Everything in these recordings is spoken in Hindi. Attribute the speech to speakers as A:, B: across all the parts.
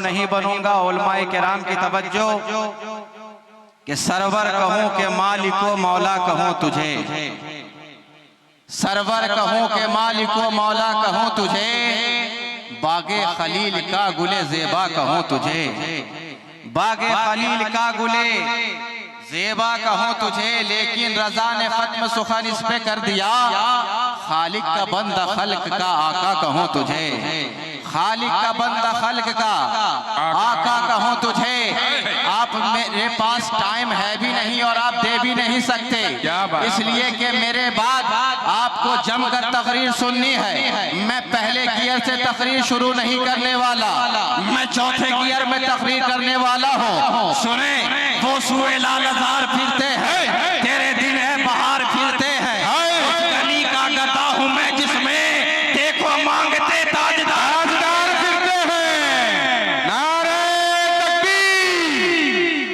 A: नहीं बनूंगा। उलमाए किराम की तवज्जो कि सरवर कहूं कि मालिको मौला कहूं तुझे, सरवर कहूं कि मालिको मौला कहूं तुझे, बागे खलील का गुले ज़ेबा कहूं तुझे, बागे खलील का गुले ज़ेबा कहूं तुझे। लेकिन रज़ा ने खत्म सुखन इस पे कर दिया, खालिक का बंदा खल्क का आका कहूं तुझे, खालिक का बंदा खल्क का आका कहूं तुझे। आप मेरे पास टाइम है भी नहीं और आप दे भी नहीं सकते, इसलिए कि मेरे बाद आपको जमकर तकरीर सुननी है। मैं पहले गियर से तकरीर शुरू नहीं करने वाला, मैं चौथे गियर में तकरीर करने वाला हूँ। सुने, वो सुए लालजार फिरते हैं, तेरे दिन है बाहर फिरते हैं, उस गली का गदा हूँ मैं जिसमें देखो मांगते ताजदार फिरते हैं। नारे तकबीर,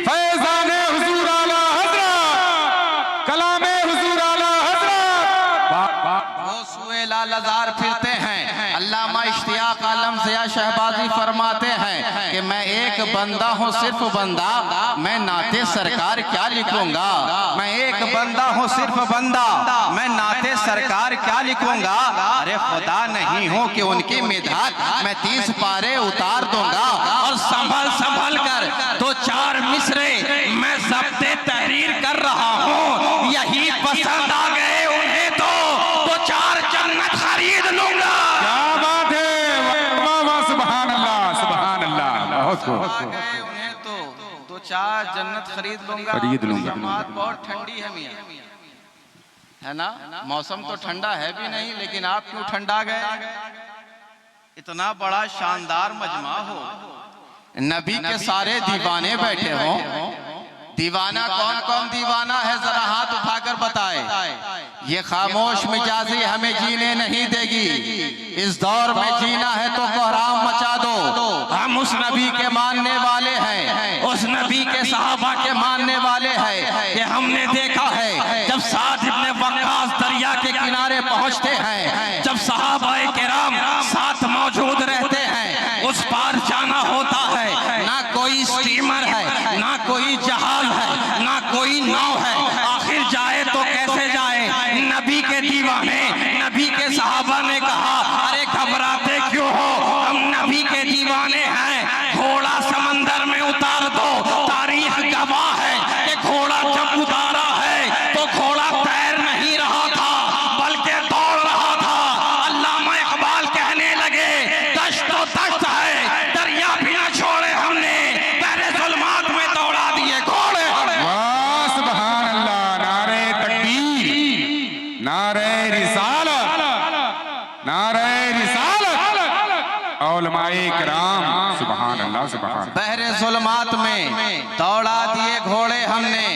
A: फैज़ाने हुजूर आला हज़रत, कलामे हुजूर आला हज़रत। वो सुए लालजार फिरते हैं। अल्लामा इश्तियाक आलम ज़िया शहबाजी फरमाते हैं कि मैं एक बंदा हूँ, सिर्फ बंदा, मैं नाते सरकार क्या लिखूंगा। मैं एक बंदा हूँ, सिर्फ बंदा, मैं नाते सरकार क्या लिखूंगा। अरे खुदा नहीं हूँ कि उनकी मिधात मैं 30 पारे उतार दूंगा। और संभल संभल कर 2-4 मिसरे मैं ज़ब्ते तहरीर कर रहा हूँ, यही पसंद आ गए उन्हें तो 2-4 जन्नत खरीद लूंगा।
B: क्या बात है, वाह वाह, सुभान अल्लाह, सुभान अल्लाह।
A: उन्हें तो 2-4 जन्नत खरीद लूंगा। जमात बहुत ठंडी है मियां, है ना। मौसम तो ठंडा है भी नहीं, लेकिन आप क्यों ठंडा गए। इतना बड़ा शानदार मजमा हो, नबी के सारे दीवाने बैठे हों। दीवाना कौन कौन दीवाना है, जरा हाथ उठाकर बताए। ये खामोश मिजाजी हमें जीने नहीं देगी, इस दौर में जीना है तो कोहराम मचा दो। हम उस नबी के मानने वाले हैं, उस नबी के सहाबा के मानने वाले हैं कि हमने देखा है जब साद इब्ने वक्कास दरिया के किनारे पहुंचते हैं, जब सहाबाए किराम साथ मौजूद रहते हैं, उस पार जाना होता है। ना कोई स्टीमर है, ना कोई जहाज है, ना कोई नाव है, आखिर जाए तो कैसे जाए। नबी के दीवाने, नबी के सहाबा ने कहा अरे घबराते क्यों हो, हम नबी के दीवाने हैं, घोड़ा समंदर में उतार दो। तारीख गवाह है कि घोड़ा जब उतारा है तो घोड़ा तैर नहीं रहा था बल्कि दौड़ रहा था। अल्लामा इकबाल कहने लगे दश्त तो दश्त है, दरिया भी न छोड़े हमने, पहले जुल्मात में दौड़ा दिए घोड़े।
B: वाह सुभान अल्लाह, नारे तकबीर, नारे रिसालत, नारे रिसालत, उलमाए किराम, सुभान अल्लाह, सुभान।
A: बहरे जुल्मात में दौड़ा दिए घोड़े हमने,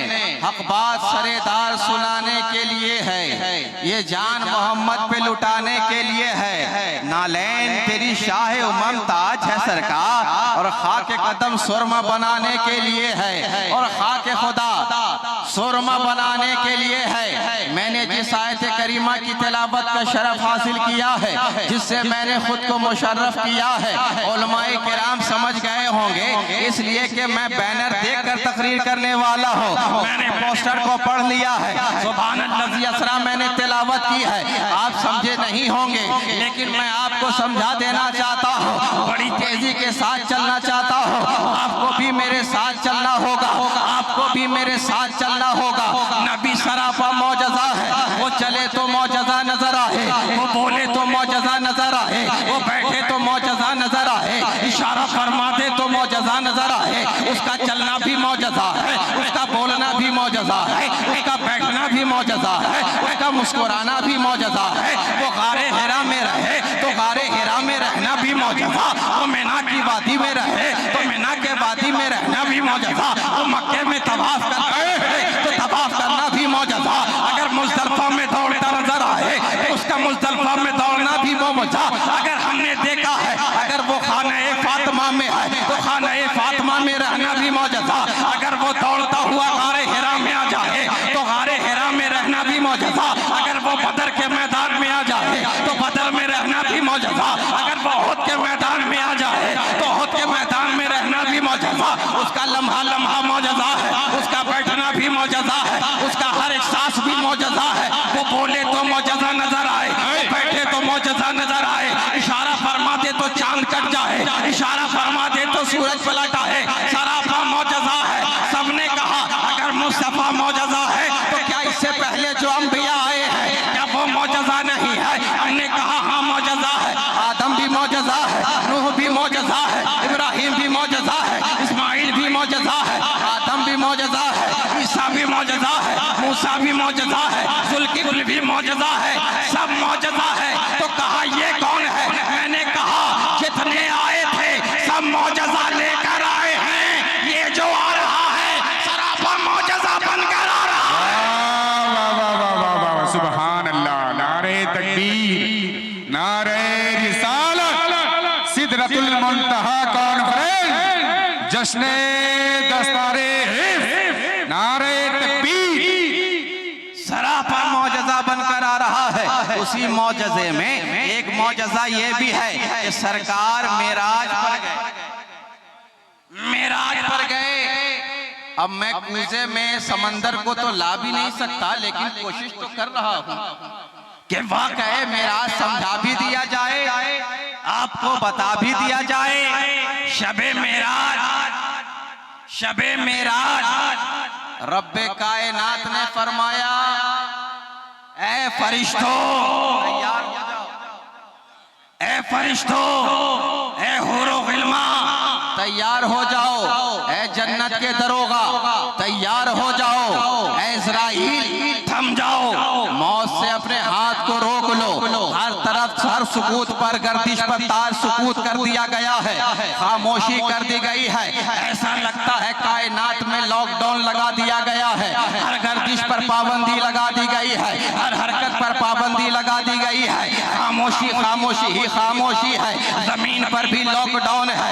A: हक बात सरेदार सुनाने के लिए है, ये जान मोहम्मद पे लुटाने के लिए है। नालैन तेरी शाह उमम ताज है सरकार, और खाके कदम सुरमा बनाने के लिए है, और खाके खुदा सुरमा बनाने के लिए है। मैंने जिस आयत करीमा की तिलावत का शरफ हासिल किया है, जिससे मैंने खुद को मुशर्रफ किया है, उलमाए किराम समझ गए होंगे, इसलिए कि मैं बैनर देखकर तकरीर करने वाला हूँ। मैंने पोस्टर को पढ़ लिया है, सुभान अल्लाज़ी असरा मैंने तिलावत की है। आप समझे नहीं होंगे, लेकिन मैं आपको समझा देना चाहता हूँ, बड़ी तेजी के साथ चलना चाहता हूँ। आपको भी मेरे साथ चलना होगा, आपको भी मेरे साथ चलना होगा। नबी सरापा मौजज़ा है, वो चले तो मौजज़ा नजर आए, वो बोले तो मौजज़ा नजर आए, वो बैठे तो मौजज़ा नजर आए, इशारा फरमाते तो मौजज़ा नजर आए। उसका चलना भी मौजज़ा है, उसका बोलना भी मौजज़ा है, उसका बैठना भी मौजज़ा है, उसका मुस्कुराना भी मौजज़ा है। वो गारे हिरा में रहे तो गारे हिरा में रहना भी मौजज़ा, वो मीना की वादी में रहे तो मीना के वादी में रहना भी मौजज़ा, वो मक्के में तवाफ करते तो तवाफ करना भी मौजज़ा। अगर मुज़दलिफ़ा में दौड़ता नजर आए तो उसका मुज़दलिफ़ा में दौड़ना भी मौजज़ा। अगर हमने देखा है, अगर वो खाने फातिमा में है तो खाने फातिमा में रहना भी मौजज़ा। अगर वो दौड़ता हुआ गारे हिरा में आ जाए तो गारे हिरा में रहना भी मौजज़ा। अगर वो बदर के मैदान में आ जाए तो बदर में रहना भी मौजज़ा। अगर वो उहद के मैदान में आ जाए तो उहद के मैदान में मौजज़ा, उसका लम्हा लम्हा मौजज़ा है, उसका बैठना भी मौजज़ा है, उसका हर एक सांस भी मौजज़ा है। वो बोले तो मौजज़ा नजर आए, बैठे तो मौजज़ा नजर आए, इशारा फरमा दे तो चांद कट जाए, इशारा फरमा दे तो सूरज पलट आए, सरापा मौजज़ा है। सबने कहा अगर मुस्तफा मौजज़ा है तो क्या इससे पहले जो अंबिया आए हैं क्या वो मौजज़ा नहीं है? हमने कहा हाँ मौजज़ा है। आदम भी मौजज़ा है, नूह भी मौजज़ा है, इब्राहिम भी मौजज़ा है, इस्माइल भी मौजज़ा है, आदम भी मौजज़ा है, ईसा भी मौजज़ा है, मूसा भी मौजज़ा है, जुल्किफल भी मौजज़ा है, सब मौजज़ा है। तो कहा ये कौन है? मैंने कहा जितने आए थे सब मौजज़ा लेकर आए हैं, ये जो आ रहा है सरापा मौजज़ा बनकर आ रहा है।
B: वाह वाह वाह वाह वाह वाह, सुभान अल्लाह। नारे तकबीर, नारे रिसालत, सिदरतुल मुंतहा कॉन्फ्रेंस, जश्ने दस्तारे हिफ्ज़, नारे तकबीर।
A: सरापा मौजज़ा बनकर आ रहा है। उसी मौजज़े में एक मौजज़ा ये भी है कि सरकार मेराज पर गए, मेराज पर गए। अब मैं कूजे में समंदर को तो ला भी नहीं सकता, लेकिन कोशिश तो कर रहा हूँ कि वाक़ई मेराज समझा भी दिया जाए, आपको बता भी दिया जाए। शबे मेराज, शबे मेराज रब्बे कायनात ने फरमाया ऐ फरिश्तों तैयार हो जाओ, ऐ फरिश्तों, ऐ हुरो गिल्मा तैयार हो जाओ, ऐ जन्नत के दरोगा तैयार हो जाओ, ऐ इज़राइल थम जाओ, मौत से अपने हाथ को रोक लो। हर तरफ हर सुकूत पर गर्दिश पर तार सुकूत कर दिया गया है, खामोशी कर दी गई है। ऐसा लगता है कायनात में लॉकडाउन लगा दिया गया है, हर गर्दिश पर पाबंदी लगा दी गई है, हर हरकत पर पाबंदी लगा दी गई है। खामोशी खामोशी ही खामोशी है। जमीन पर भी लॉकडाउन है,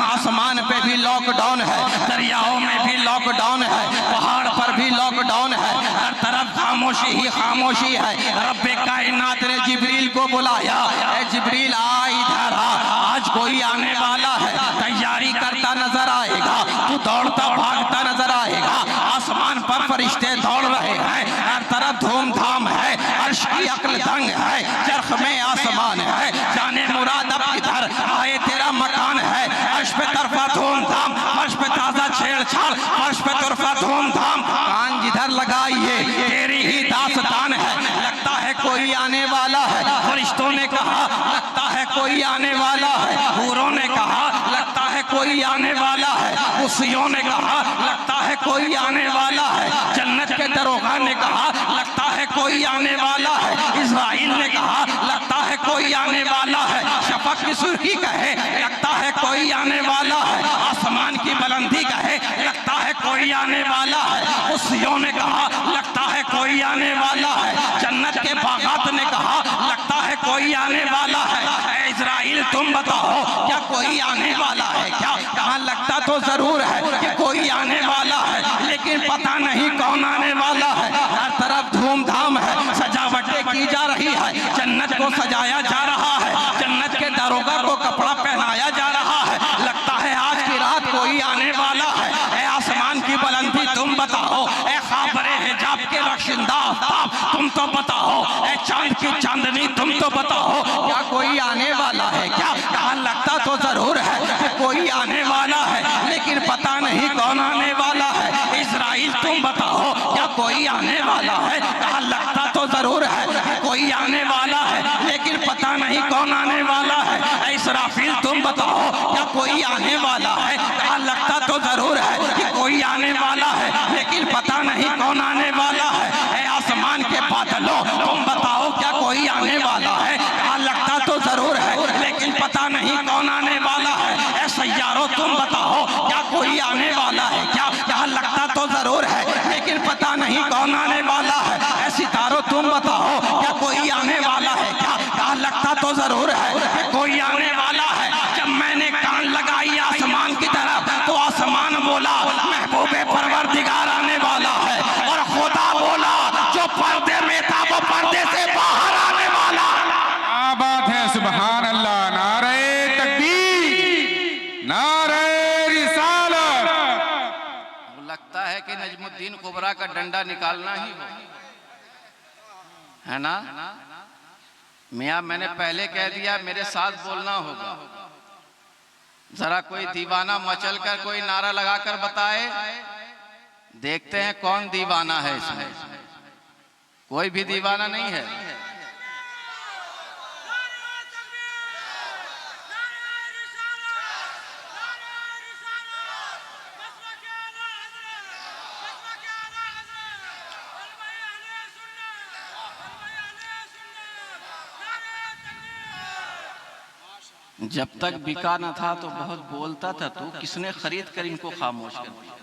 A: आसमान पे भी लॉकडाउन है, दरियाओं में भी लॉकडाउन है, पहाड़ पर भी लॉकडाउन है, हर तरफ खामोशी ही खामोशी है। रब्बे कायनात ने जिब्रील को बुलाया, ए जिब्रील आ इधर आ, आज कोई आने वाला है, तैयारी करता नजर आएगा, तू दौड़ता भागता नजर आएगा। आसमान पर फरिश्ते दौड़ रहे हैं, हर तरफ धूमधाम है, अर्श की अक्ल दंग है, चरख में आसमान है, जाने मुराद अब किधर आए तेरा मकान है। अर्श पे तरफा धूमधाम, फर्श पे ताजा छेड़छाड़, फर्श पे तरफा धूमधाम, कान जिधर लगाइए तेरी ही दास्तान है। लगता है कोई आने वाला है, फरिश्तों ने कहा लगता है कोई आने वाला है, हूरों ने कहा लगता है कोई आने वाला है, कुर्सियों ने कहा लगता है कोई आने वाला है, जन्नत के दरोगा ने कहा लगता है कोई आने वाला है, इज़राइल ने कहा लगता है कोई आने वाला है, शफक की सुर्खी कहे लगता है कोई आने वाला है, आसमान की बुलंदी कहे लगता है कोई आने वाला है, कुर्सियों ने कहा लगता है कोई आने वाला है, जन्नत के बागात ने कहा लगता है कोई आने वाला है। ऐ इज़राइल तुम बताओ क्या कोई आने वाला है क्या? कहाँ लगता तो जरूर है कि कोई आने वाला है, लेकिन पता नहीं कौन आने वाला है। हर तरफ धूमधाम है, सजावटें की जा रही है, जन्नत को सजाया जा रहा है, जन्नत के दरोगा को कपड़ा पहनाया जा रहा है। लगता है आज की रात कोई आने वाला है। ऐ आसमान की बुलंदी तुम बताओ, ऐ खाबरे हिजाब के रशिंदा आफ्ताब तुम तो बताओ, ऐ चांद की चांदनी तुम तो बताओ क्या कोई आने वाला है क्या? कहाँ लगता तो जरूर है कि कोई आने वाला है, लेकिन पता नहीं कौन आने वाला है। इज़राइल तुम बताओ क्या कोई आने वाला है? कहाँ लगता तो जरूर है कि कोई आने वाला है, लेकिन पता नहीं कौन आने वाला है। ऐ इसराफील तुम बताओ क्या कोई आने वाला है? कहाँ लगता तो जरूर है कि कोई आने वाला है, लेकिन पता नहीं कौन आने वाला है। ऐ आसमान के बादलों तुम बताओ क्या कोई आने वाला है? कहाँ लगता तो जरूर है, लेकिन पता नहीं कौन आने वाला है। ऐ सैयारों तुम बताओ क्या कोई आने वाला है क्या? कहाँ लगता तो जरूर है, लेकिन पता नहीं कौन आने वाला है। ऐ सितारों तुम बताओ क्या कोई आने वाला है क्या? कहाँ लगता तो जरूर है कि कोई आने वाला है। जब मैंने कान लगाई आसमान की तरफ तो आसमान बोला महबूबे परवरदिगार आने वाला है, और खुदा बोला जो पर्दे में था वो पर्दे से बाहर आने वाला।
B: क्या बात है, सुभान अल्लाह। नारे तकबीर, नारे रिसालत।
A: मुहिद्दीन कुबरा का डंडा निकालना ही हो, है ना। मियाँ मैंने पहले कह दिया, मेरे साथ बोलना होगा। जरा कोई दीवाना मचल कर कोई नारा लगाकर बताए, देखते हैं कौन दीवाना है इसमें। कोई भी दीवाना नहीं है। जब तक बिका न था तो बहुत बोलता था तू, किसने खरीद कर इनको खामोश कर दिया?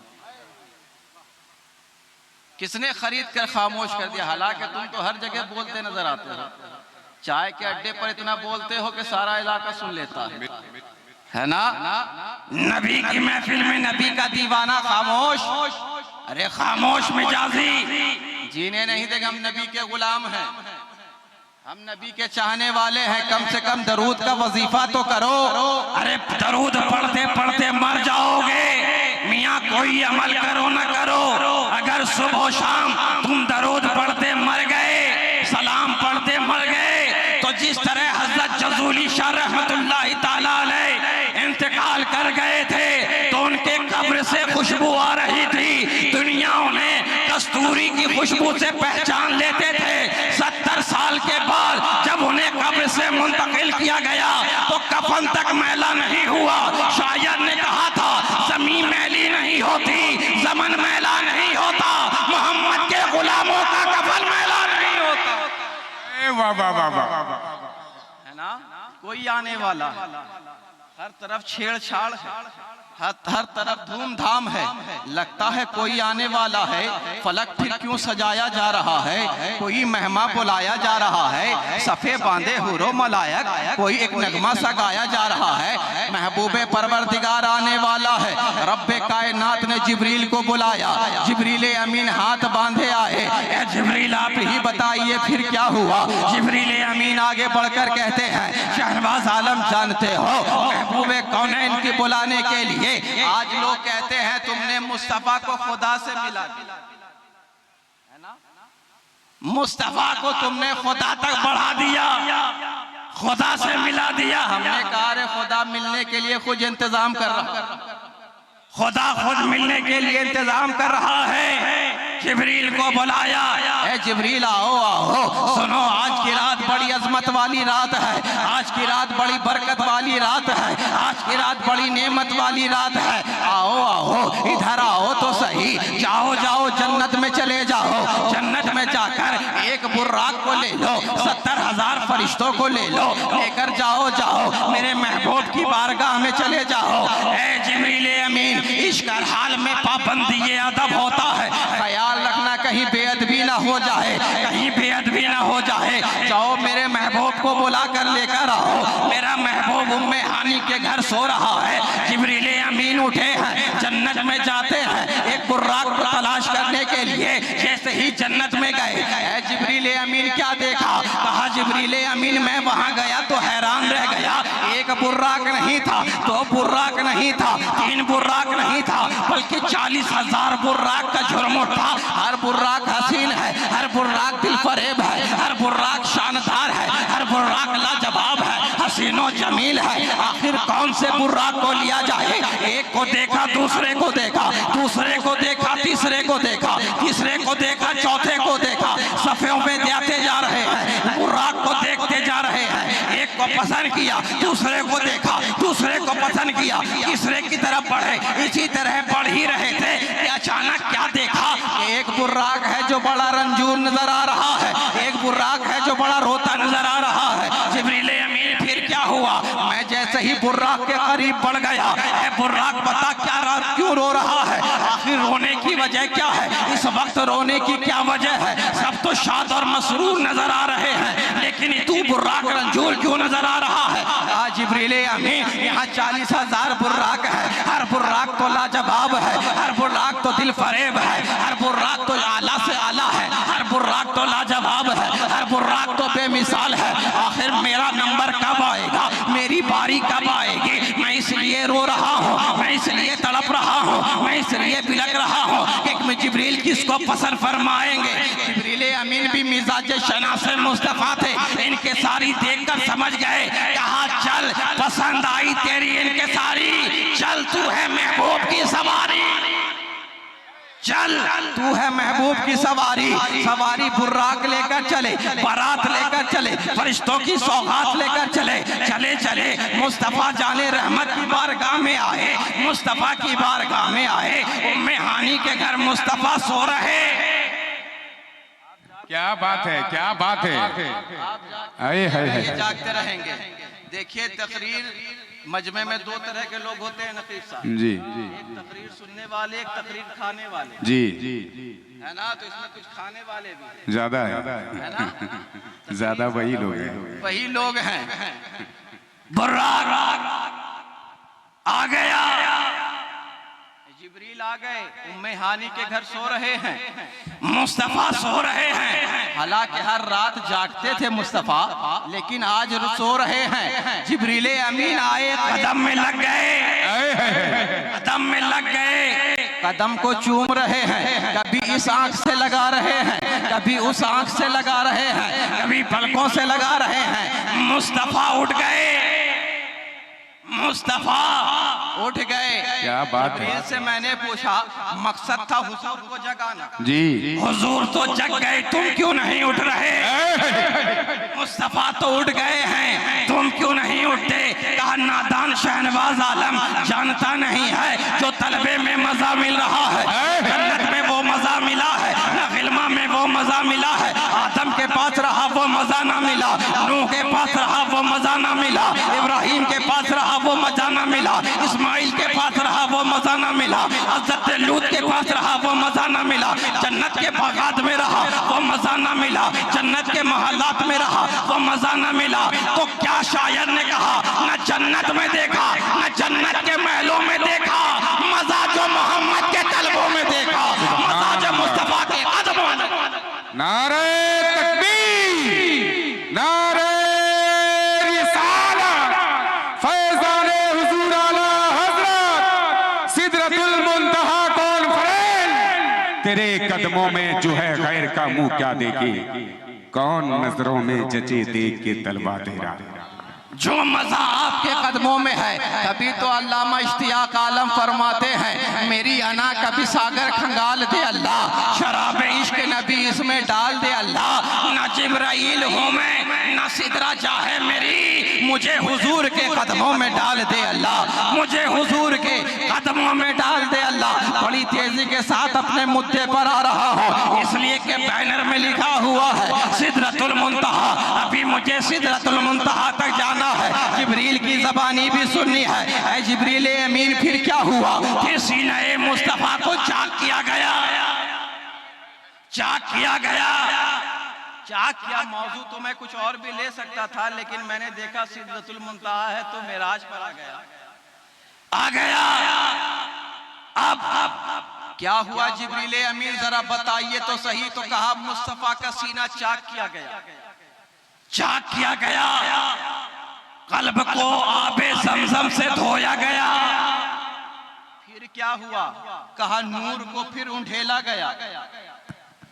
A: किसने खरीद कर खामोश कर दिया? हालांकि तुम तो हर जगह बोलते नजर आते हो। चाय के अड्डे पर इतना बोलते हो कि सारा इलाका सुन लेता है ना। नबी की महफिल में नबी का दीवाना खामोश। अरे खामोश मिजाजी, जीने नहीं देंगे। हम नबी के गुलाम हैं, हम नबी के चाहने वाले हैं। कम से कम दरूद का वजीफा तो करो। अरे दरूद पढ़ते पढ़ते मर जाओगे। मियाँ कोई अमल करो न करो, अगर सुबह शाम तुम दरूद पढ़ते मर गए, सलाम पढ़ते मर गए, तो जिस तरह हजरत जज़ूली शाह रहमतुल्लाहि ताला अलैह इंतकाल कर गए थे तो उनके कब्र से खुशबू आ रही थी। दुनिया उन्हें कस्तूरी की खुशबू से पहचान लेते थे। 70 साल के बाद जब उन्हें कब्र से मुंतकिल किया गया तो कफन तक मैला नहीं हुआ। शायर ने कहा था, जमीन मैली नहीं होती, ज़मन मैला नहीं होता, मोहम्मद के गुलामों का कफन मैला नहीं होता।
B: वाह वाह वाह वाह,
A: है ना। कोई आने वाला, हर तरफ छेड़छाड़ है, हर तरफ धूमधाम है। लगता है कोई आने वाला है। फलक फिर क्यों सजाया जा रहा है? कोई मेहमा बुलाया जा रहा है। सफे बांधे हुरो मलायक कोई एक नगमा सा गाया जा रहा है। महबूबे परवरदिगार आने वाला है। रब्बे कायनात ने जिब्रील को बुलाया। जिब्रील अमीन हाथ बांधे आए। ए जिब्रील आप ही बताइए फिर क्या हुआ? जिब्रील अमीन आगे बढ़कर कहते हैं, शहनवाज आलम जानते हो महबूबे कौनैन के बुलाने के लिए आज लोग कहते हैं तुमने मुस्तफा को खुदा से मिला दिया, है ना। मुस्तफा को तुमने खुदा तक बढ़ा दिया, खुदा से मिला दिया। हमने कहा रे खुदा मिलने के लिए खुद इंतजाम कर रहा, खुदा खुद मिलने के लिए इंतजाम कर रहा है। जिब्रील को बुलाया, ए जिब्रील आओ आओ, सुनो आज की रात बड़ी अजमत वाली रात है। आज की रात बड़ी बरकत वाली रात है। आज की रात बड़ी नेमत वाली रात है। आओ आओ इधर आओ तो सही। जाओ जाओ जन्नत में चले जाओ। जन्नत में जाकर एक बुर्राक को ले लो, 70,000 फरिश्तों को ले लो, लेकर जाओ जाओ मेरे महबूब की बारगाह में चले जाओ। ए जिब्रील अमीन, इश्क हर हाल में पाबंदी ये अदब होता है। ख्याल रखना कहीं बेअदबी ना हो जाए, कहीं बेअदबी ना हो जाए। जाओ मेरे महबूब को बुला कर लेकर आओ। मेरा महबूब उम्मे हानी के घर सो रहा है। जिब्रील अमीन उठे हैं, जन्नत में जाते हैं एक बुर्राक को तलाश करने के लिए। जैसे ही जन्नत में गए, जिब्रील अमीन क्या देखा? कहा जिब्रील अमीन मैं वहां गया तो हैरान रह गया। एक बुर्राक नहीं था, 2 बुर्राक नहीं था, 3 बुर्राक नहीं था, बल्कि 40,000 बुर्राक का झुरमुट था। हर बुर्राक हसीन है, हर बुर्राक दिल फरेब है, हर बुर्राक शानदार है, हर बुर्राक लाजवाब है, हसीनो जमील है। आखिर कौन से बुर्राक को लिया जाए? एक को देखा, दूसरे को देखा, दूसरे को देखा, तीसरे को देखा, तीसरे को देखा, चौथे को देखा। सफ़ों में जाते जा रहे हैं, बुर्राक को देखते जा रहे हैं। एक को पसंद किया, दूसरे को देखा, दूसरे को पसंद किया, तीसरे की तरफ बढ़े। इसी तरह बढ़ ही रहे थे कि अचानक क्या देखा? एक बुर्राक है जो बड़ा रंजूर नजर आ रहा है, एक बुर्राक है जो बड़ा रोता नजर आ रहा है। जिब्रील अमीन फिर क्या हुआ? मैं जैसे ही बुर्राक के करीब बढ़ गया, ए बुर्राक बता क्या क्यों रो रहा है? आखिर रोने की वजह क्या है? इस वक्त रोने की क्या वजह है? सब तो शाद और मसरूर नजर आ रहे हैं, लेकिन तू बुर्राक रंजूर क्यों नजर आ रहा है? जिब्रील अमीन यहाँ 40,000 बुर्राक है, हर बुर्राक तो लाजवाब है, हर बुर्राक तो दिल फरेब है, हर बुर्राक तो आला से आला है, हर बुर्राक तो लाजवाब है, हर बुर्राक तो बेमिसाल है। आखिर मेरा नंबर कब आएगा? मेरी बारी कब आएगी? मैं इसलिए रो रहा हूँ, मैं इसलिए तड़प रहा हूँ, मैं इसलिए बिलक रहा हूँ कि इसमें जिब्रील किसको पसंद फरमाएंगे? जिब्रील अमीन भी मिजाज शनासे मुस्तफा थे, इनके सारी देखकर समझ गए, कहा चल पसंद आई तेरी इनके सारी, चल तू है महबूब की सवारी, चल तू है महबूब की सवारी। सवारी बुर्राक लेकर चले, बारात लेकर चले, फरिश्तों की सौगात लेकर चले, चले चले मुस्तफा जाने रहमत की बारगाह में आए, मुस्तफा की बारगाह में आए। उम्मे हानी के घर मुस्तफा सो रहे।
B: क्या बात है, क्या बात है, आए हाय
A: जागते रहेंगे। देखिए तकरीर मजमे में दो तरह के लोग होते हैं नकीब साहब
B: जी,
A: एक तकरीर सुनने वाले, एक तकरीर खाने वाले,
B: जी
A: है ना। तो इसमें कुछ खाने वाले भी
B: ज्यादा है
A: ना,
B: ज्यादा वही लोग हैं,
A: वही लोग हैं। बुर्राक आ गया, जिब्रील आ गए, उम्मे हानी के घर सो रहे हैं, मुस्तफा सो रहे हैं। हालांकि हर रात जागते थे मुस्तफा, लेकिन आज सो रहे हैं। जिब्रील अमीन आए, कदम में लग गए, कदम में लग गए, कदम को चूम रहे हैं, कभी इस आंख से लगा रहे हैं, कभी उस आंख से लगा रहे हैं, कभी पलकों से लगा रहे हैं। मुस्तफा उठ गए, मुस्तफा उठ गए।
B: क्या बात है।
A: से मैंने पूछा, मकसद था हुजूर को जगाना
B: जी,
A: हुजूर तो जग गए, तुम क्यों नहीं उठ रहे? मुस्तफा तो उठ गए हैं, तुम क्यों नहीं उठते? कहा नादान शहनवाज आलम जानता नहीं है, जो तलबे में मजा मिल रहा है, जन्नत में वो मजा मिला है, न फिल्मा में वो मजा मिला है। आदम के पास रहा वो मजा ना मिला, नूह के पास रहा वो मजा ना मिला, इब्राहिम के पास रहा वो मजा ना मिला, इस्माइल के पास रहा वो मजा ना मिला, हज़रत लूत के पास रहा वो मजा ना मिला, जन्नत के बागात में रहा वो मजा ना मिला, जन्नत के महलात में रहा वो मजा ना मिला। तो क्या शायर ने कहा, न जन्नत में देखा, न जन्नत के महलों में देखा, मजा जो मोहम्मद के तलबों में देखा, मजा जो मुस्तफा के कदमों में।
B: नारे तकबीर, नारे रिसालत, फैज़ाने हुजूर आला हज़रत सिदरतुल मुंतहा कॉन्फ्रेंस। तेरे कदमों में जो है गैर का मुंह क्या देखे, कौन नजरों में जचे देख के तलवा तेरा।
A: जो मजा आपके कदमों में है, तभी तो अल्लामा इश्तियाक आलम फरमाते हैं, मेरी अना कभी सागर खंगाल दे अल्लाह, शराब इश्क नबी इसमें डाल दे अल्लाह। न जिब्राइल हूँ मैं, न सिदरा चाहे मेरी, मुझे हुजूर के कदमों में डाल दे अल्लाह, मुझे हुजूर के कदमों में डाल दे अल्लाह। बड़ी तेजी के साथ अपने मुद्दे पर आ रहा हूँ, इसलिए कि बैनर में लिखा हुआ है सिदरतुल मुंतहा। अभी मुझे सिदरतुल मुंतहा तक जाना है, जिब्रील की ज़बानी भी सुननी है। ऐ जिब्रील अमीन, फिर क्या हुआ? फिर सीने मुस्तफा को चाक किया गया, चाक किया गया, चाक किया। मौजू तो मैं कुछ और भी ले सकता था, लेकिन मैंने देखा सिदरतुल मुंतहा है तो मेराज पर आ गया, आ गया। अब क्या हुआ जिब्रील अमीन, जरा बताइए तो सही। तो कहा मुस्तफा का सीना चाक किया गया, चाक किया गया, कल्ब को आबे ज़मज़म से धोया गया। फिर क्या हुआ? कहा नूर को फिर उंडेला गया,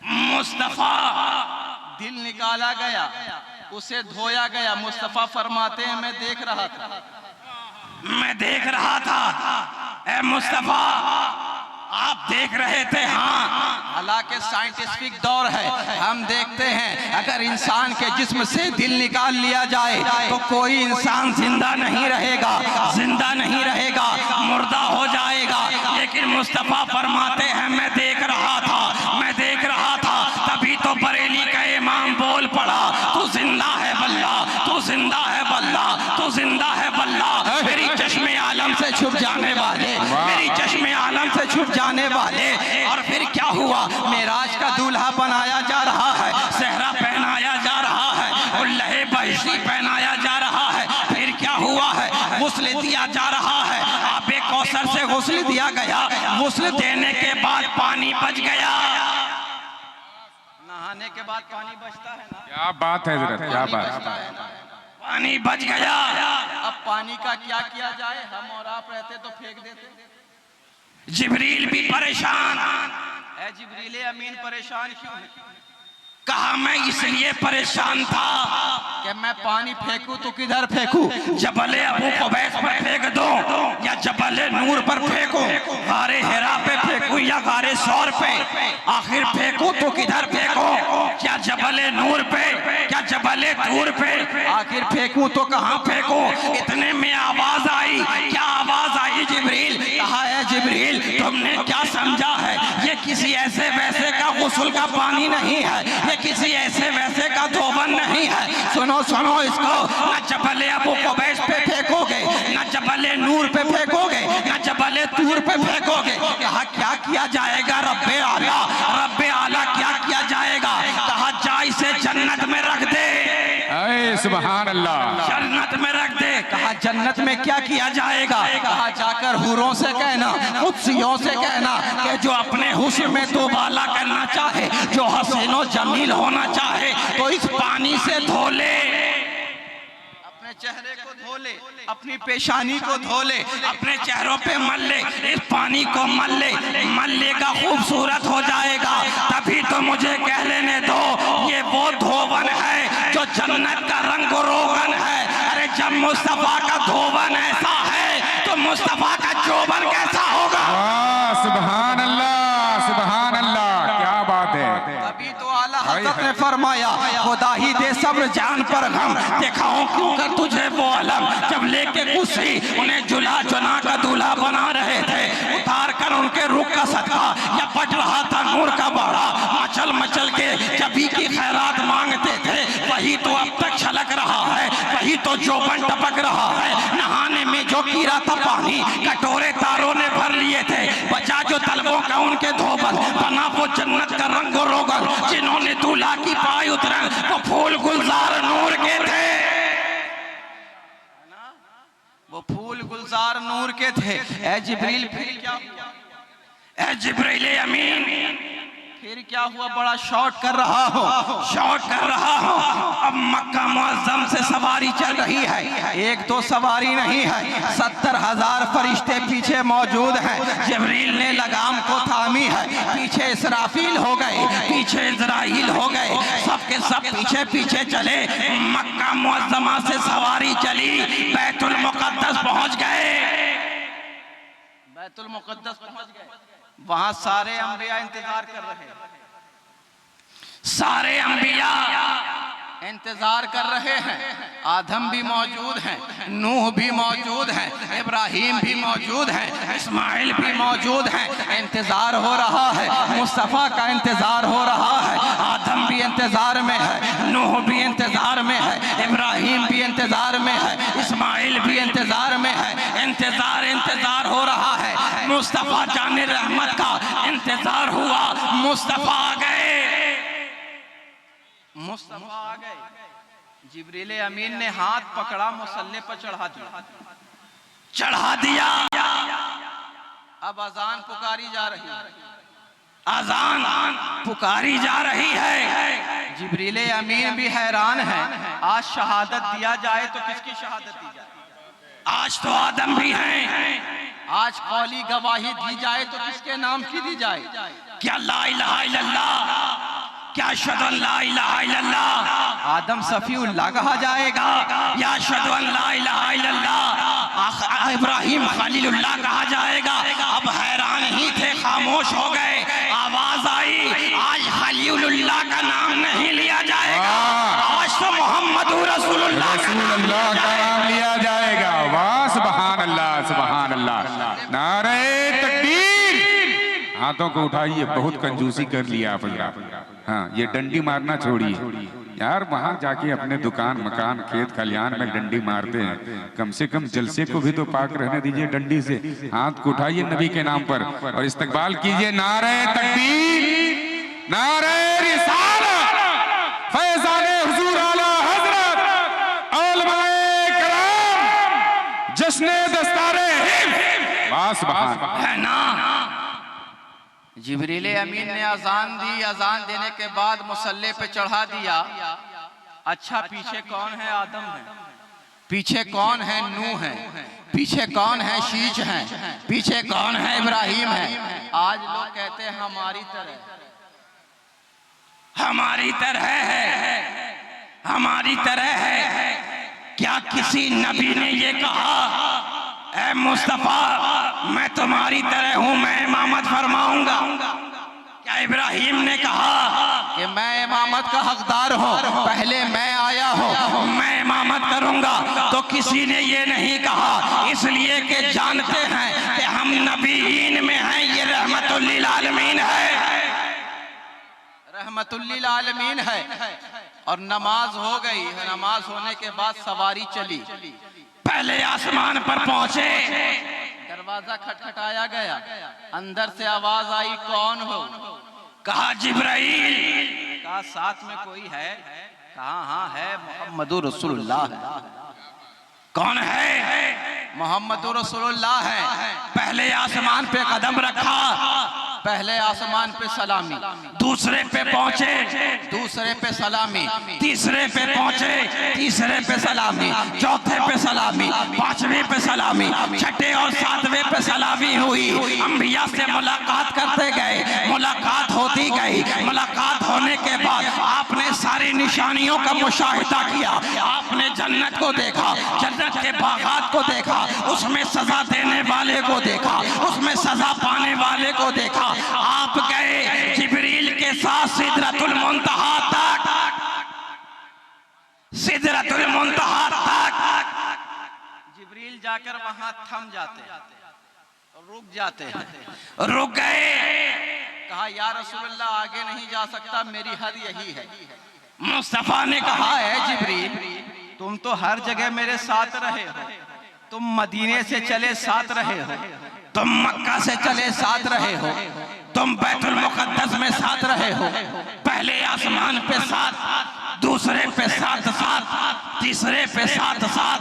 A: मुस्तफा दिल निकाला गया, उसे धोया गया। मुस्तफा फरमाते हैं, मैं देख रहा था, मैं देख रहा था। ए मुस्तफा, आप देख रहे थे? हाँ। हालांकि साइंटिफिक दौर है, हम देखते हैं अगर इंसान के जिस्म से दिल निकाल लिया जाए तो कोई इंसान जिंदा नहीं रहेगा, जिंदा नहीं रहेगा, मुर्दा हो जाएगा। लेकिन मुस्तफा फरमाते हैं, मैं देख रहा था, मैं देख रहा था। तभी तो बरेली का इमाम बोल पड़ा, तू जिंदा है बल्ला, तू जिंदा है बल्ला, तू जिंदा है बल्ला। मेरी चश्मे आलम से छुप जाने वाले, मेरी चश्मे आलम से छुप जाने वाले। और फिर क्या हुआ? मेराज का दूल्हा बनाया जा रहा है, सेहरा पहनाया जा रहा है, उल्लहे बहिश्ती पहनाया जा रहा है। फिर क्या हुआ है? गुस्ल दिया जा रहा है, आबे कौसर से गुस्ल दिया गया। गुस्ल देने के बाद पानी बच गया। नहाने के बाद पानी बचता है ना?
B: क्या बात है हज़रत, क्या बात,
A: पानी बच गया। अब पानी का क्या किया जाए? हम और आप रहते तो फेंक देते। जिब्रील भी परेशान, ऐ जिब्रील अमीन परेशान क्यों है?
C: कहा मैं इसलिए परेशान था
A: कि मैं पानी फेंकूं तो किधर फेंकूं?
C: जबल अबू कुबैस पर फेंक दो या जबल नूर पर फेंकूं, गारे हिरा पे फेंकूं या गारे सौर पे, आखिर फेंकूं तो किधर फेंकूं? क्या जबल नूर पे, क्या जबल तूर पे?
A: आखिर फेंकूं तो कहां
C: फेंकूं? इतने में आवाज आई। क्या आवाज आई जिब्रील?
A: कहा है जिब्रील
C: तुमने क्या समझा है? ये किसी ऐसे वैसे का गुस्ल का पानी नहीं है, ये किसी ऐसे वैसे का धोबन नहीं है।
A: सुनो सुनो इसको,
C: न जबल अबू कुबैस पे फेंकोगे, न जबल नूर पे फेंकोगे, न जबल तूर पे फेंकोगे।
A: कहा क्या किया जाएगा?
C: रब्बे आला, रब्बे आला क्या किया जाएगा? कहा जा इसे जन्नत में रख दे,
B: ऐ सुभान अल्लाह,
C: जन्नत में रख दे।
A: कहा जन्नत में क्या किया जाएगा? कहा जाकर हूरों से कहना, कुत्सियों से कहना कि जो अपने हुस्न में दोबाला करना चाहे, जो हसीनो जमील होना चाहे,
C: तो इस पानी से धो ले,
A: अपने चेहरे को धो ले, अपनी पेशानी को धो ले,
C: अपने चेहरों पे मल ले, इस पानी को मल ले, मल लेगा खूबसूरत हो जाएगा। तभी तो मुझे कह लेने दो ये वो धोवन है जो जन्नत का रंग रोगन है। अरे जब मुस्तफा का धोवन ऐसा है तो मुस्तफा का चोबन कैसा होगा?
B: वाह सुभान अल्लाह, सुभान अल्लाह, क्या बात है।
A: तभी तो आला हज़रत ने फरमाया खुदा ही दे सब्र जान पर गम,
C: दिखाऊं क्यों कर तुझे वो अलम। जब लेके कुर्सी उन्हें जुला चुना का दूल्हा बना रहे थे, उतार कर उनके रुख का सदका या पट रहा था नूर का बाड़ा, मचल मचल के जबी की खैरात मांगते थे। वही तो अब तक छलक रहा है, वही तो जोबन टपक रहा है। नहाने में जो कीरा था पानी कटोरे तारों ने भर लिए थे, बचा जो तलबों का उनके धोबन, बना वो जन्नत का रंग रोगन। जिन्होंने दूल्हा की पाई उतरन वो फूल गुलजार नूर के थे,
A: वो फूल गुलजार नूर के थे। ऐ जिब्रील फिर क्या हुआ?
C: ऐ जिब्रील अमीन
A: फिर क्या हुआ? बड़ा शॉट कर रहा हो,
C: शॉट कर रहा हूं। अब मक्का मुअज्जम से सवारी चल रही है,
A: एक दो सवारी नहीं है, 70,000 फरिश्ते पीछे मौजूद हैं।
C: जिब्रील ने
A: लगाम को थामी है, पीछे इसराफील हो गए,
C: पीछे इजराइल हो गए, सबके सब पीछे पीछे चले। मक्का मुअज्जमा से सवारी चली, बैतुल मुकद्दस पहुंच गए,
A: बैतुल मुकद्दस पहुंच गए। वहां सारे अंबिया इंतजार कर रहे हैं,
C: सारे अंबिया
A: इंतजार कर रहे हैं। आदम भी मौजूद हैं, नूह भी मौजूद हैं, इब्राहिम भी मौजूद हैं, इस्माइल भी मौजूद हैं। इंतजार हो रहा है, मुस्तफ़ा का इंतजार हो रहा है। आदम भी इंतजार में है, नूह भी इंतजार में है, इब्राहिम भी इंतजार में है, इस्माइल भी इंतजार में है। इंतजार इंतजार हो रहा है। मुस्तफ़ा जाने रहमत का इंतजार हुआ, मुस्तफ़ा आ गए, मुस्तफ़ा आ गए। जिब्रील अमीन ने हाथ पकड़ा, मुसल्ले पर चढ़ा दिया,
C: चढ़ा दिया।
A: अब अजान पुकारी जा रही है,
C: अजान पुकारी जा रही है।
A: जिब्रील अमीन भी हैरान है। आज शहादत दिया जाए तो किसकी शहादत दी जाए?
C: आज तो आदम भी हैं।
A: आज कौली गवाही दी जाए तो किसके नाम की दी जाए?
C: क्या ला इलाहा इल्लल्लाह, क्या अशहदु अन ला इलाहा इल्लल्लाह?
A: आदम सफीउल्लाह कहा जाएगा,
C: या अशहदु अन ला इलाहा इल्लल्लाह? इब्राहिम खलीलुल्लाह कहा जाएगा। अब हैरान ही थे, खामोश हो गए। आवाज आई, आज खलीलुल्लाह का नाम नहीं लिया जाएगा, आज तो मोहम्मद रसूलुल्लाह
B: का नाम लिया जाएगा। वाह सुभान अल्लाह, सुभान अल्लाह, नारे तकबीर। हाथों को उठाइए, बहुत कंजूसी कर लिया आप हज़रात। हाँ, ये डंडी मारना छोड़िए यार। वहां जाके अपने दुकान मकान खेत खलियान में डंडी मारते हैं, कम से कम जलसे को भी तो पाक रहने दीजिए डंडी से। हाथ को उठाइए नबी के नाम पर और इस्तकबाल कीजिए। नारे तकबीर, नारे रिसालत, फैज़ाने हुजूर आला हज़रत उलमाए कराम, जश्ने दस्तारे हिंद। वाह सुभान
C: है ना।
A: जिब्रील अमीन ने अजान दी, अजान देने के बाद मुसल्ले पे चढ़ा दिया। अच्छा, पीछे कौन है? आदम है। पीछे कौन है? नूह है। पीछे कौन है? शीश है। पीछे कौन है? इब्राहिम है। आज लोग कहते हैं हमारी तरह
C: है, हमारी तरह है। क्या किसी नबी ने ये कहा, ऐ मुस्तफा मैं तुम्हारी तरह हूं, मैं इमामत फरमाऊंगा? क्या इब्राहिम ने कहा
A: कि मैं इमामत का हकदार हूँ, पहले मैं आया हूँ,
C: मैं इमामत करूंगा? तो किसी ने ये नहीं कहा, इसलिए कि जानते हैं कि हम नबीयीन में हैं, ये रहमतुल लिल आलमीन है।
A: रहमतुल लिल आलमीन है। और नमाज हो गई, नमाज होने के बाद सवारी चली,
C: पहले आसमान पर पहुंचे,
A: दरवाजा खटखटाया गया, अंदर से आवाज आई, कौन हो?
C: कहा जिब्राइल।
A: कहा साथ में कोई है? कहा हाँ है, मोहम्मदुर रसूलुल्लाह है।
C: कौन है?
A: मोहम्मदुर रसूलुल्लाह है।
C: पहले आसमान पे कदम रखा,
A: पहले आसमान पे सलामी,
C: दूसरे पे पहुंचे,
A: दूसरे पे सलामी,
C: तीसरे पे पहुंचे, तीसरे पे सलामी, चौथे पे सलामी, पांचवें पे सलामी, छठे और सातवें पे सलामी हुई। अंबिया से मुलाकात करते गए, मुलाकात होती गई। मुलाकात होने के बाद आपने सारी निशानियों का मुशाहिदा किया। आपने जन्नत को देखा, जन्नत के बागात को देखा, उसमें सजा देने वाले को देखा, उसमें सजा पाने वाले को देखा। आप गए जिब्रील के साथ सिदरतुल मुंतहा तक, सिदरतुल मुंतहा तक।
A: जिब्रील जाकर वहां थम जाते हैं, रुक जाते हैं,
C: रुक गए।
A: कहा या रसूलुल्लाह आगे नहीं जा सकता, मेरी हद यही है।
C: मुस्तफा ने कहा
A: कहा है जिब्रील तुम तो हर जगह मेरे साथ रहे हो, तुम मदीने से चले साथ रहे हो,
C: तुम मक्का से चले साथ रहे हो, तुम बैतुल मुकद्दस में साथ रहे हो। पहले आसमान पे साथ, दूसरे पे साथ साथ, तीसरे पे साथ साथ,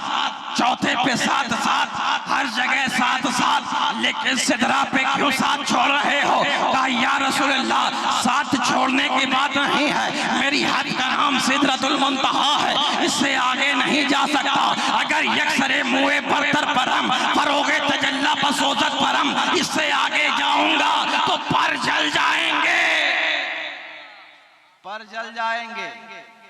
C: चौथे पे साथ साथ, हर जगह साथ साथ, लेकिन सिदरा पे क्यों साथ छोड़ रहे हो? कहा या रसूलल्लाह साथ छोड़ने की बात नहीं है, मेरी हद का नाम सिदरतुल मुंतहा है, इससे आगे नहीं जा सकता। अगर यकसरे मुए बरतर परम, फरोगे तजल्ला बसोजत परम, इससे आगे जाऊंगा तो पर जल जाएंगे,
A: पर जल जाएंगे।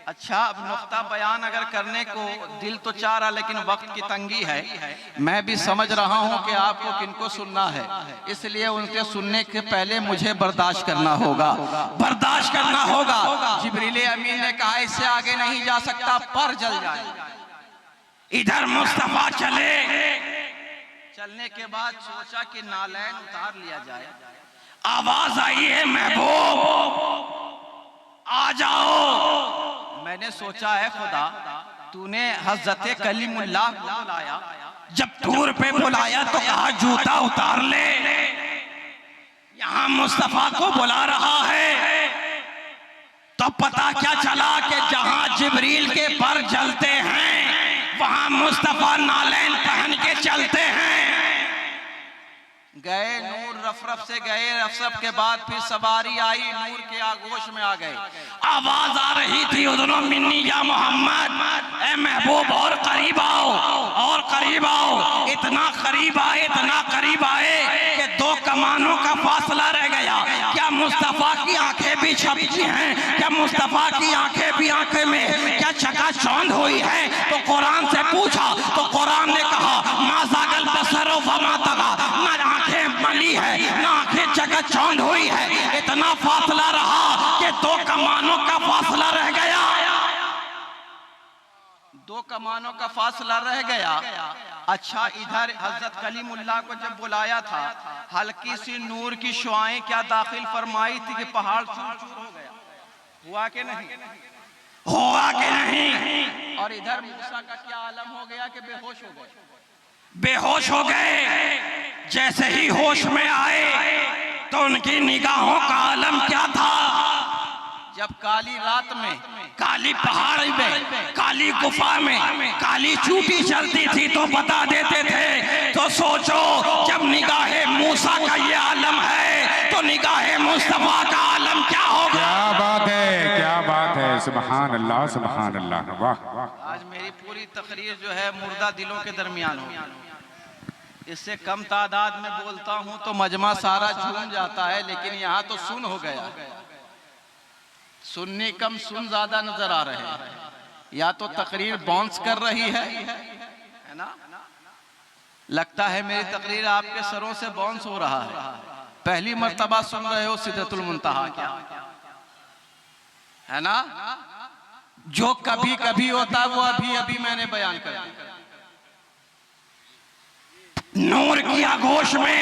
A: अच्छा, अब नुक्ता बयान अगर करने को दिल तो चाह रहा, लेकिन वक्त की तंगी है। मैं भी समझ रहा हूं कि आपको किनको सुनना है, इसलिए उनके सुनने के पहले मुझे बर्दाश्त करना होगा,
C: बर्दाश्त करना होगा।
A: जिब्रील अमीन ने कहा इससे आगे नहीं जा सकता, पर जल जाए।
C: इधर मुस्तफा चले,
A: चलने के बाद सोचा कि नालैन उतार लिया जाए।
C: आवाज आई है महबूब आ जाओ।
A: मैंने सोचा है खुदा तूने हज़रत कलीमुल्लाह को बुलाया,
C: जब टूर पे बुलाया तो कहा जूता उतार ले। यहाँ मुस्तफा को बुला रहा है तो पता क्या चला कि जहां जिब्रील के पर जलते हैं वहां मुस्तफा नालैन पहन के चलते हैं।
A: गए नूर रफरफ से गए, रफरफ के बाद फिर सवारी आई, नूर के आगोश में आ गए।
C: आवाज आ रही थी उधरों मिन्नी या मोहम्मद, ए महबूब और करीब आओ, और करीब आओ। इतना करीब आए, इतना करीब आए कि दो कमानों का फासला रह गया। क्या मुस्तफा की आंखें भी छपकी हैं? क्या मुस्तफा की आंखें भी आंखें में क्या चकाचौंध हुई है? तो कुरान से पूछा तो कुरान ने कहा माज़ागल बसरो वमा तगा, ना आंखें मली है ना आंखें चकाचौंध हुई है। इतना फासला रहा कि दो कमानों का फासला रह गया,
A: दो कमानों का फासला रह गया। अच्छा, इधर हजरत कलीमुल्लाह को जब बुलाया था, हल्की सी नूर की शुआएं क्या दाखिल फरमाई थी कि पहाड़ चूर चूर हो गया। हुआ कि नहीं?
C: हुआ कि नहीं?
A: और इधर मूसा का क्या आलम हो गया कि बेहोश हो गए।
C: बेहोश हो गए। जैसे ही होश में आए तो उनकी निगाहों का आलम क्या था?
A: जब काली रात में,
C: काली पहाड़ी में, काली गुफा में काली चूटी चलती थी तो बता देते थे। तो सोचो जब निगाहे मूसा का ये आलम है तो निगाहे मुस्तफा का आलम क्या होगा?
B: क्या बात है, क्या बात है। सुभान अल्लाह, सुभान अल्लाह। वाह वाह।
A: आज मेरी पूरी तकरीर जो है मुर्दा दिलों के दरमियान हो। इससे कम तादाद में बोलता हूं तो मजमा सारा झूम जाता है, लेकिन यहाँ तो सुन हो गया। सुन्नी कम सुन ज्यादा नजर आ रहे हैं। या तो तकरीर बाउंस कर रही है ना, लगता है मेरी तकरीर आपके सरों से बाउंस हो रहा है। पहली मर्तबा सुन रहे हो सिदरतुल मुंतहा क्या है ना। जो कभी कभी होता वो अभी अभी मैंने बयान कर दिया।
C: नूर की आगोश में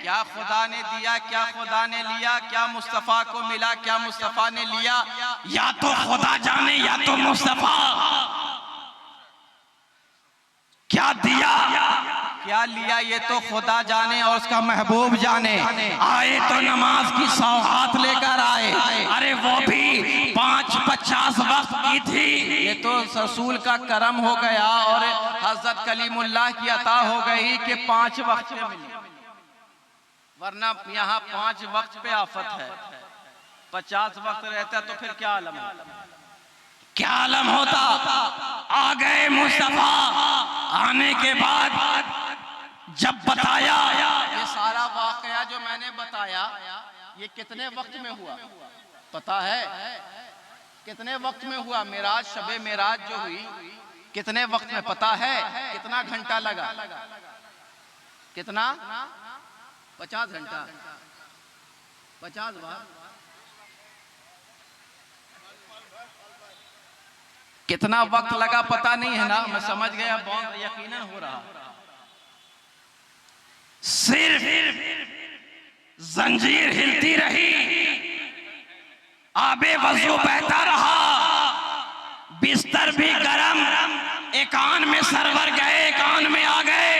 A: क्या खुदा ने दिया, क्या खुदा ने लिया, क्या मुस्तफा को मिला, क्या मुस्तफा ने लिया,
C: या तो खुदा जाने या तो मुस्तफा। क्या दिया
A: क्या लिया ये तो खुदा जाने और उसका महबूब जाने।
C: आए तो नमाज की सौगात लेकर आए, अरे वो भी 5-50 वक्त की थी।
A: ये तो रसूल का करम हो गया और हजरत कलीमुल्लाह की अता हो गई कि 5 वक्त पे मिली, वरना यहाँ 5 वक्त पे आफत है। 50 वक्त रहता तो फिर क्या आलम होता,
C: क्या आलम होता। आ गए मुस्तफा, आने के बाद जब बताया,
A: ये सारा वाकया जो मैंने बताया ये कितने वक्त में हुआ पता है? कितने वक्त में हुआ? मेराज, शबे मेराज जो हुई कितने वक्त में पता है? कितना घंटा लगा? कितना? 50 घंटा, 50 बार। कितना वक्त लगा पता नहीं है ना, मैं समझ गया, बहुत यकीनन हो रहा।
C: सिर्फ जंजीर हिलती रही, आबे वजू बहता रहा, बिस्तर भी गरम। एक आन में सरवर गए, एक आन में आ गए।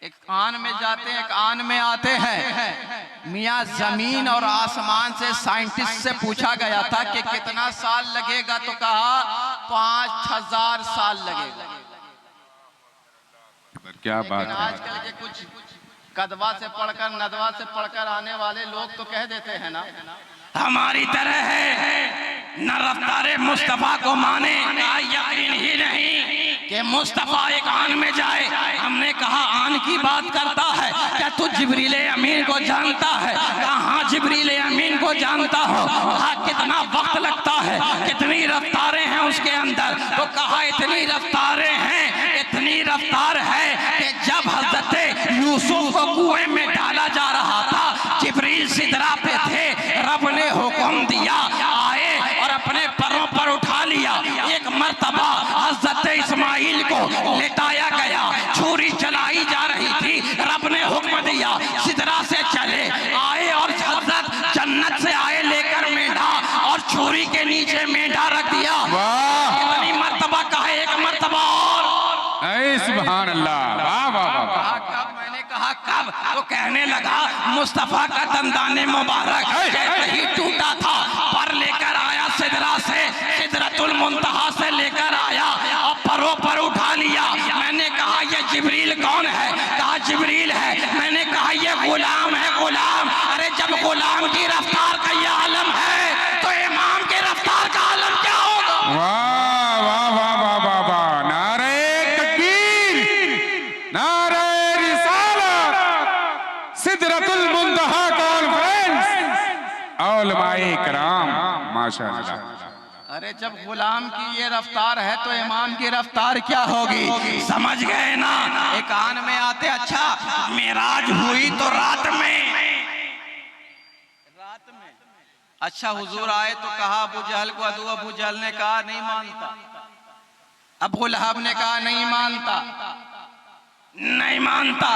A: एक आन में जाते हैं, एक आन में आते हैं। मियाँ जमीन और आसमान से साइंटिस्ट से पूछा गया था कि कितना साल लगेगा, तो कहा 5000 साल लगेगा।
B: क्या बात है।
A: आजकल के कुछ कदवा से पढ़कर, नदवा से पढ़कर आने वाले लोग तो कह देते हैं ना,
C: हमारी तरह है, न रफ्तारे मुस्तफा को माने, यकीन ही नहीं कि मुस्तफा एक आन में जाए। हमने कहा आन की बात करता है क्या तू जिब्रील अमीन को जानता है? कहा हाँ जिब्रील अमीन को जानता हो। कहा कितना वक्त लगता है, कितनी रफ्तारें हैं उसके अंदर? तो कहा इतनी रफ्तारें हैं, इतनी रफ्तार है कि जब हजरत यूसुफ को कुएं में डाला जा रहा था, जिब्रील सिदरा पे थे, रब ने हुक्म दिया, आए और अपने परों पर उठा लिया। एक मर्तबा हजरत इस्माइल को लेटाया गया, छुरी चलाई जा रही थी, रब ने हुक्म दिया सिदरा से चले, आए और हजरत जन्नत से आए लेकर मेंढा और छुरी के नीचे मेंढा रख दिया। कितनी मर्तबा कहा? एक मर्तबा और।
B: सुभान अल्लाह, वाह वाह वाह।
A: कब? मैंने कहा
C: कब? तो कहने लगा मुस्तफा का दंदाने मुबारक जैसे ही टूटा था, पर लेकर आया सिदरा से, सिदरतुल मुंतहा से लेकर आया और परों पर उठा लिया। मैंने कहा ये जिब्रील कौन है? कहा जिब्रील है। मैंने कहा ये गुलाम है, गुलाम। अरे जब गुलाम की रफ्तार का ये आलम है तो इमाम की रफ्तार का आलम क्या होगा?
B: वाह वाह वाह वाह वाह वाह। नारे तकबीर, नारे रिसालत, सिदरतुल मुंतहा कॉन्फ्रेंस, उलमाए किराम, माशाअल्लाह।
A: अरे जब गुलाम की ये रफ्तार है तो इमाम की रफ्तार क्या होगी?
C: समझ गए ना?
A: एक आन में आते, अच्छा
C: मेराज हुई तो रात में,
A: अच्छा हुजूर आए तो कहा अबू जहल को अदू। अबू जहल ने कहा नहीं मानता। अबू लहब ने कहा नहीं मानता,
C: नहीं मानता।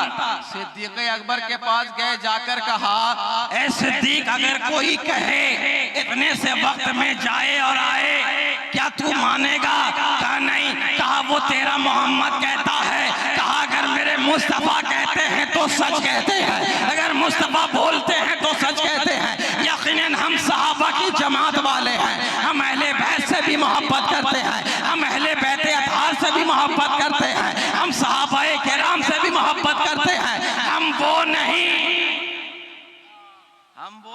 A: सिद्दीक अकबर के पास गए, जाकर कहा
C: ऐ सिद्दीक अगर कोई कहे इतने से वक्त में जाए और आए, क्या तू मानेगा? कहा नहीं। कहा वो तेरा मोहम्मद कहता है। कहा अगर मेरे मुस्तफा कहते हैं तो सच कहते हैं, अगर मुस्तफा बोलते हैं तो सच कहते हैं। यकीनन हम सहाबा की जमात वाले हैं, हम अहले बैत से भी मोहब्बत करते हैं, हम अहले बैत अतहार से भी मोहब्बत करते हैं, हम सहाबाए किराम से भी मोहब्बत करते हैं। हम वो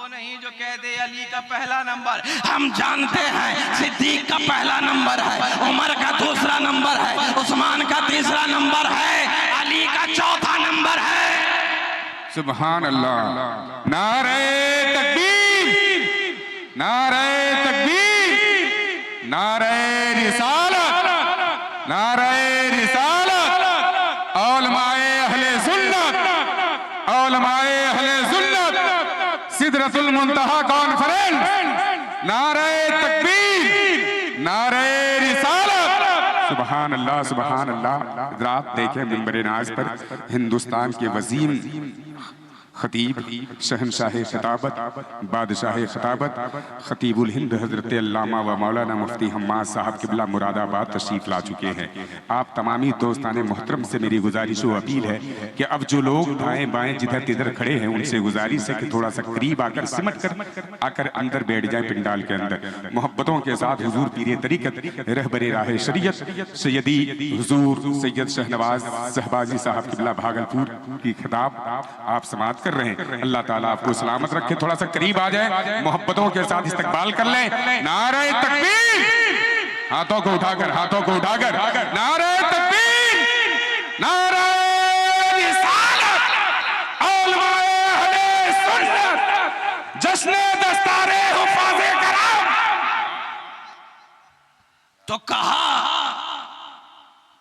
C: नहीं
A: जो कह दे अली का पहला नंबर।
C: हम जानते हैं सिद्दीक का पहला नंबर है, उमर का दूसरा नंबर है, उस्मान का तीसरा नंबर है, अली का चौथा नंबर है।
B: सुभान अल्लाह। नारे तकबीर, नारे तकबीर, नारे रिसालत, नारे रिसालत। औलमाए अहले सुन्नत, औलमाए अहले सुन्नत, सिदरतुल मुंतहा कॉन्फ्रेंस, नारे तकबीर, नारे रिसालत। सुभान अल्लाह, सुभान अल्लाह। इधर आप देखें मिंबर नाज पर हिंदुस्तान के वजीम खतीब, शहनशाह खिताबत, बादशाह खिताबत, खतीबुल हिंद हजरत अल्लामा व मौलाना मुफ्ती हम्माद साहब किबला मुरादाबाद तशरीफ ला चुके हैं। आप तमामी दोस्तान मोहतरम से मेरी गुजारिश व अपील है कि अब जो लोग दाएं बाएं जिधर तिधर खड़े हैं उनसे गुजारिश है कि थोड़ा सा करीब आकर सिमट कर आकर अंदर बैठ जाए पिंडाल के अंदर। मोहब्बतों के साथ हुजूर पीरे तरीकत रहबरे राह शरीयत सैयदी हुजूर सैयद शहनवाज शहबाजी साहब किबला भागलपुर की खिताब आप समाप्त कर रहे हैं। अल्लाह ताला आपको सलामत रखे। थोड़ा सा करीब आ जाए, मोहब्बतों के साथ इस्तकबाल कर लें। नारे तकबीर, हाथों को उठाकर, हाथों को उठाकर, नारे तकबीर, नारे रिसालत, औलमाए अहले सुन्नत, जश्न दस्तारे हुफ़ाज़े कराम।
C: तो कहा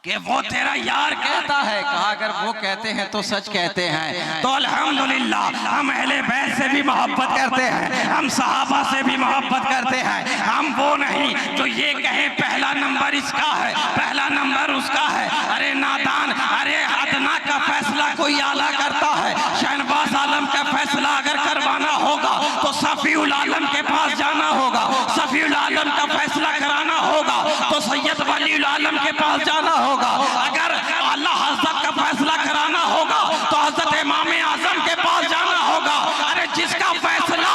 C: कि वो तेरा यार
A: कहता है, कहा अगर वो कहते हैं तो सच कहते हैं।
C: तो अल्हम्दुलिल्लाह हम अहले बैत से भी मोहब्बत करते हैं, हम सहाबा से भी मोहब्बत करते हैं। हम वो नहीं जो ये कहे पहला नंबर इसका है, पहला नंबर उसका है। अरे नादान, अरे अदना का फैसला कोई आला करता है। शहनवाज आलम का फैसला अगर करवाना होगा तो सफीउल आलम के पास जाना होगा। सफीउल आलम का फैसला कराना होगा तो सैयद वलीउल आलम के पास जाना होगा। अगर अल्लाह हज़रत का फैसला कराना होगा तो हज़रत इमाम आज़म के पास जाना होगा। अरे जिसका फैसला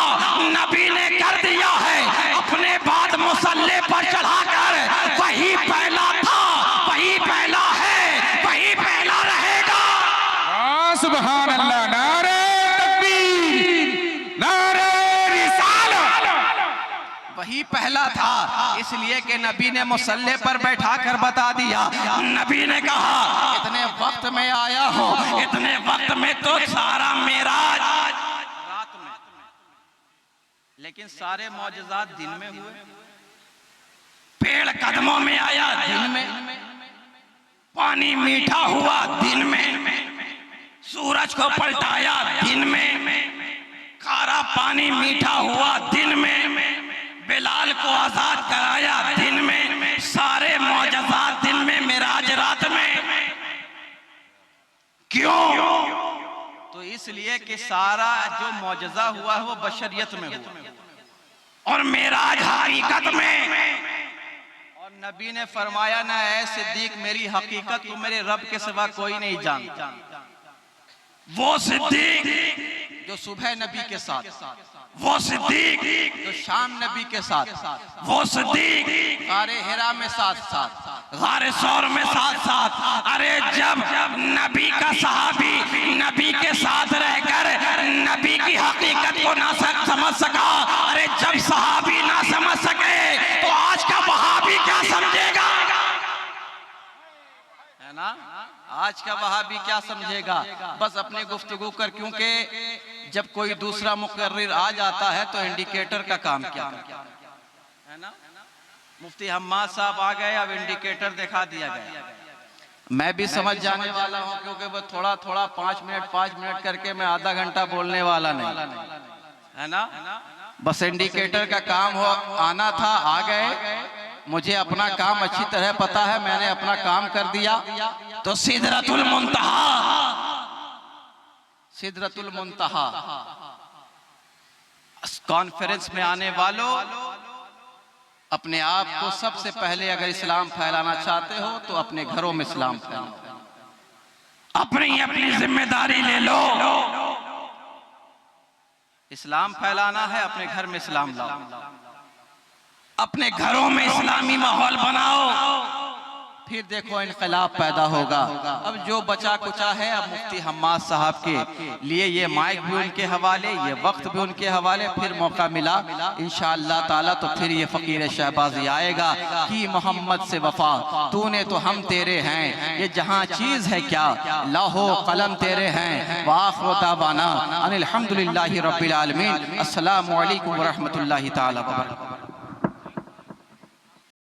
C: नबी ने कर दिया है अपने बाद मुसल्ले पर चढ़ाकर, वही पहला था, वही पहला है, वही पहला रहेगा।
B: सुभान अल्लाह। नारे तकबीर, नारे रिसालत।
A: वही पहला था, इसलिए कि नबी ने मुसल्ले पर बैठा कर बता दिया।
C: नबी ने कहा
A: इतने वक्त में आया हूँ,
C: इतने वक्त में तो सारा मेराज
A: रात में, लेकिन सारे मौजज़ात दिन में हुए।
C: पेड़ कदमों में आया दिन में, पानी मीठा हुआ दिन में, सूरज को पलटाया दिन में, खारा पानी मीठा हुआ दिन में, बिलाल को आजाद कराया दिन में, सारे मौजज़ात दिन में, मिराज रात में। क्यों?
A: तो इसलिए कि सारा जो मौजज़ा हुआ है वो बशरियत में हुआ
C: और मिराज हकीकत में।
A: और नबी ने फरमाया ना ऐ सिद्दीक, मेरी हकीकत तो मेरे रब के सिवा कोई नहीं जानता।
C: वो सिद्दीक
A: जो सुबह नबी के साथ,
C: वो सिद्दीक
A: जो शाम नबी के साथ,
C: वो सिद्दीक
A: गारे हिरा में साथ साथ,
C: गारे सौर में साथ साथ। अरे जब नबी का सहाबी नबी के साथ रहकर नबी की हकीकत को ना समझ सका, अरे जब सहाबी ना समझ सके तो आज का वहाबी क्या समझेगा?
A: है ना? आज का वहाबी क्या समझेगा? बस अपनी गुफ्तगू कर, क्योंकि जब कोई दूसरा मुकर्रिर आ जाता है तो इंडिकेटर का काम क्या है ना? मुफ्ती हम्माद साहब आ गए, अब इंडिकेटर दिखा दिया गया। मैं भी समझ जाने वाला हूं, क्योंकि वो थोड़ा थोड़ा 5 मिनट करके मैं आधा घंटा बोलने वाला नहीं, है ना? बस इंडिकेटर का काम हो आना था, आ गए। मुझे अपना काम अच्छी तरह पता है, मैंने अपना काम कर दिया।
C: तो सिदरतुल मुंतहा,
A: सिदरतुल मुंतहा कॉन्फ्रेंस में आने वालों, अपने आप को सबसे पहले अगर इस्लाम फैलाना चाहते हो तो अपने घरों में इस्लाम फैलाओ।
C: अपनी अपनी जिम्मेदारी ले लो।
A: इस्लाम फैलाना है, अपने घर में इस्लाम लाओ,
C: अपने घरों में इस्लामी माहौल बनाओ,
A: फिर देखो इनकलाब पैदा होगा। अब जो बचा कुचा है, अब मुफ्ती हम्माद साहब के लिए ये माइक भी उनके हवाले, ये वक्त भी उनके हवाले। फिर मौका मिला इंशाअल्लाह ताला तो फिर ये फ़कीर शहबाजी आएगा कि मोहम्मद से वफा तूने तो हम तेरे हैं, ये जहाँ चीज़ है क्या लाहो कलम तेरे हैं। वाखिरु दावाना अनिल हम्दुलिल्लाहि रब्बिल आलमीन। अस्सलामु अलैकुम व रहमतुल्लाहि ताला व बरकातहू।